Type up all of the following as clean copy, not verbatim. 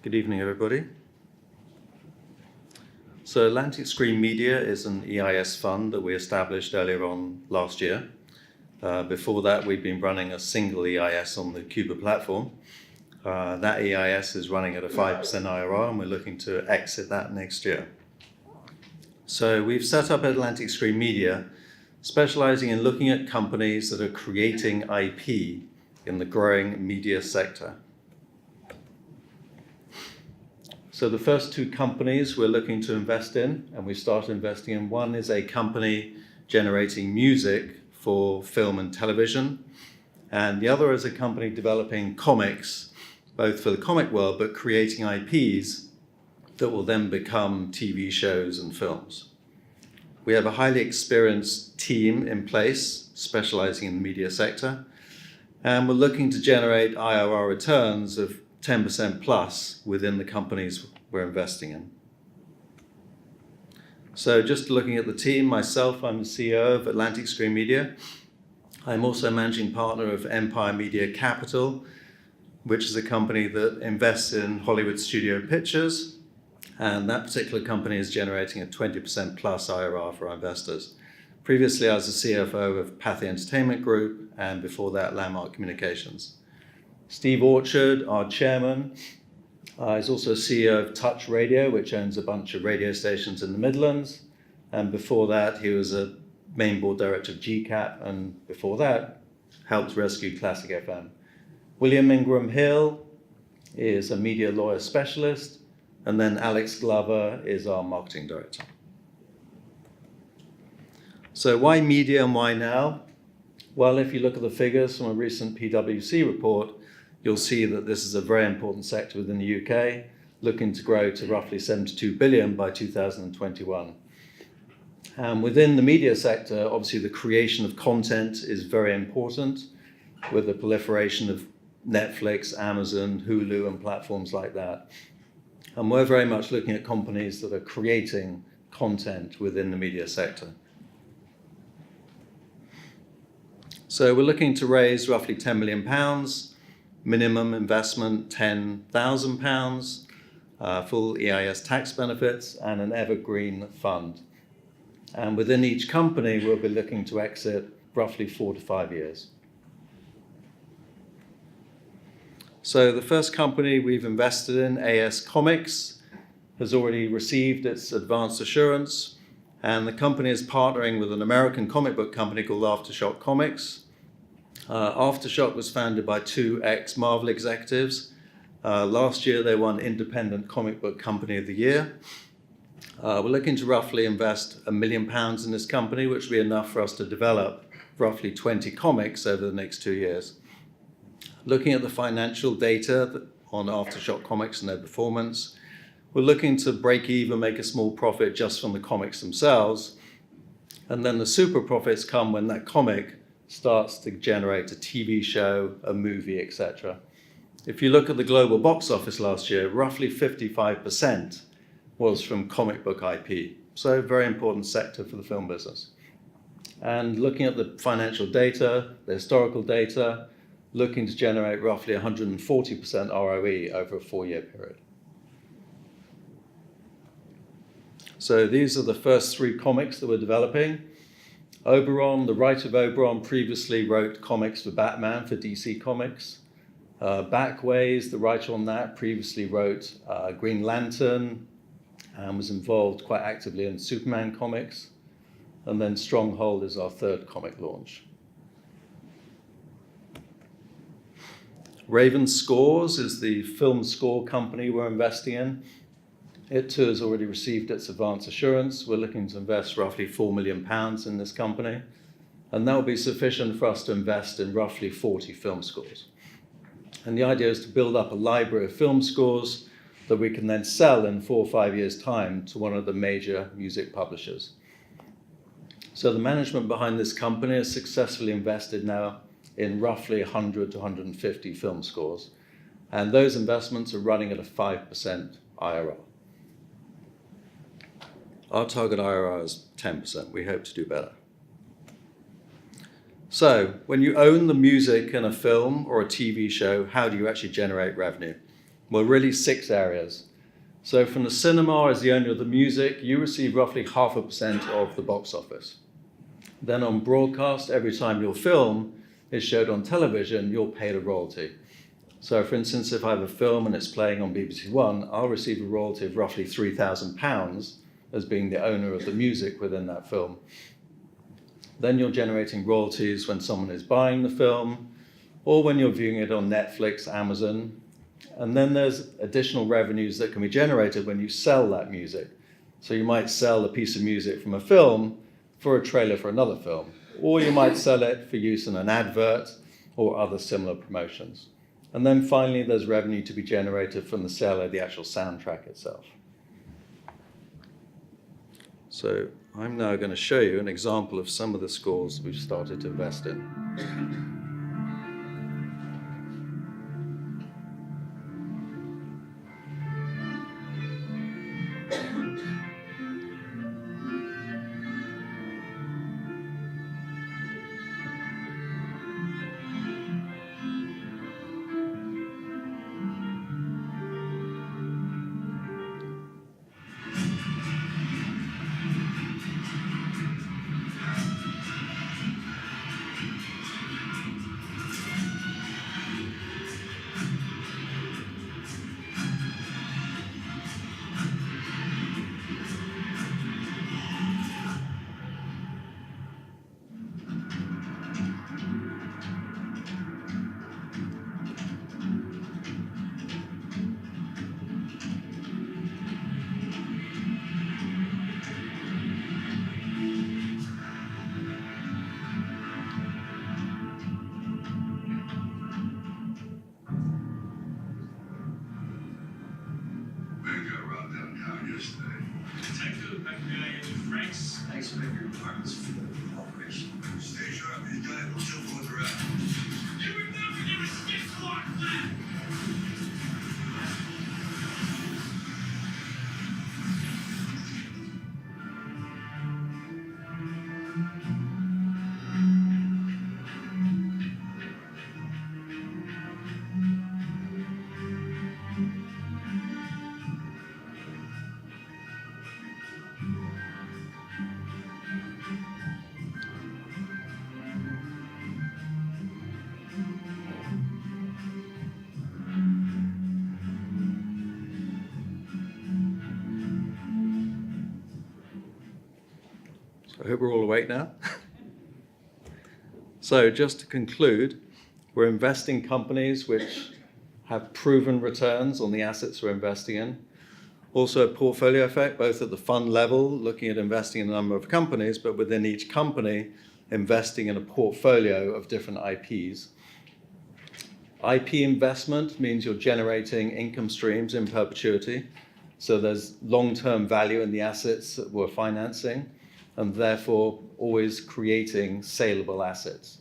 Good evening, everybody. So Atlantic Screen Media is an EIS fund that we established earlier on last year. Before that, we've been running a single EIS on the Cuba platform. That EIS is running at a 5% IRR, and we're looking to exit that next year. So we've set up Atlantic Screen Media, specializing in looking at companies that are creating IP in the growing media sector. So the first two companies we're looking to invest in, and we started investing in, one is a company generating music for film and television, and the other is a company developing comics, both for the comic world, but creating IPs that will then become TV shows and films. We have a highly experienced team in place, specializing in the media sector, and we're looking to generate IRR returns of 10% plus within the companies we're investing in. So just looking at the team, myself, I'm the CEO of Atlantic Screen Media. I'm also managing partner of Empire Media Capital, which is a company that invests in Hollywood studio pictures, and that particular company is generating a 20% plus IRR for our investors. Previously, I was the CFO of Pathé Entertainment Group, and before that, Landmark Communications. Steve Orchard, our chairman, is also CEO of Touch Radio, which owns a bunch of radio stations in the Midlands. And before that, he was a main board director of GCAP, and before that, helped rescue Classic FM. William Ingram Hill is a media lawyer specialist, and then Alex Glover is our marketing director. So why media and why now? Well, if you look at the figures from a recent PwC report, you'll see that this is a very important sector within the UK, looking to grow to roughly 72 billion by 2021. And within the media sector, obviously the creation of content is very important, with the proliferation of Netflix, Amazon, Hulu, and platforms like that. And we're very much looking at companies that are creating content within the media sector. So we're looking to raise roughly £10 million, minimum investment £10,000, full EIS tax benefits, and an evergreen fund. And within each company, we'll be looking to exit roughly 4 to 5 years. So the first company we've invested in, AS Comics, has already received its advanced assurance, and the company is partnering with an American comic book company called Aftershock Comics. Aftershock was founded by two ex-Marvel executives. Last year, they won Independent Comic Book Company of the Year. We're looking to roughly invest £1 million in this company, which will be enough for us to develop roughly 20 comics over the next 2 years. Looking at the financial data on Aftershock Comics and their performance, we're looking to break even, make a small profit just from the comics themselves, and then the super profits come when that comic starts to generate a TV show, a movie, etc. If you look at the global box office last year, roughly 55% was from comic book IP. So a very important sector for the film business. And looking at the financial data, the historical data, looking to generate roughly 140% ROE over a 4-year period. So these are the first 3 comics that we're developing. Oberon, the writer of Oberon, previously wrote comics for Batman for DC Comics. Backways, the writer on that, previously wrote Green Lantern and was involved quite actively in Superman comics. And then Stronghold is our 3rd comic launch. Raven Scores is the film score company we're investing in. It too has already received its advance assurance. We're looking to invest roughly £4 million in this company, and that will be sufficient for us to invest in roughly 40 film scores. And the idea is to build up a library of film scores that we can then sell in 4 or 5 years' time to one of the major music publishers. So the management behind this company has successfully invested now in roughly 100 to 150 film scores, and those investments are running at a 5% IRR. Our target IRR is 10%. We hope to do better. So when you own the music in a film or a TV show, how do you actually generate revenue? Well, really 6 areas. So from the cinema, as the owner of the music, you receive roughly 0.5% of the box office. Then on broadcast, every time your film is showed on television, you're paid a royalty. So for instance, if I have a film and it's playing on BBC One, I'll receive a royalty of roughly £3,000 as being the owner of the music within that film. Then you're generating royalties when someone is buying the film, or when you're viewing it on Netflix, Amazon. And then there's additional revenues that can be generated when you sell that music. So you might sell a piece of music from a film for a trailer for another film, or you might sell it for use in an advert or other similar promotions. And then finally, there's revenue to be generated from the sale of the actual soundtrack itself. So I'm now going to show you an example of some of the scores we've started to invest in. Thanks for your department's operation. Stay sharp, these guys will still go around. You remember there was 6 blocks left! I hope we're all awake now. So just to conclude, we're investing in companies which have proven returns on the assets we're investing in. Also a portfolio effect, both at the fund level, looking at investing in a number of companies, but within each company, investing in a portfolio of different IPs. IP investment means you're generating income streams in perpetuity. So there's long-term value in the assets that we're financing, and therefore always creating saleable assets.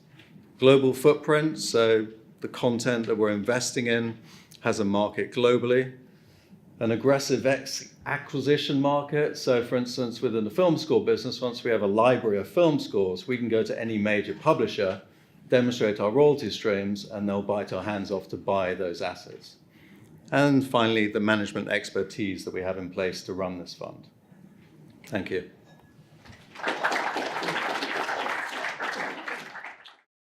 Global footprint, so the content that we're investing in has a market globally. An aggressive acquisition market, so for instance, within the film score business, once we have a library of film scores, we can go to any major publisher, demonstrate our royalty streams, and they'll bite our hands off to buy those assets. And finally, the management expertise that we have in place to run this fund. Thank you.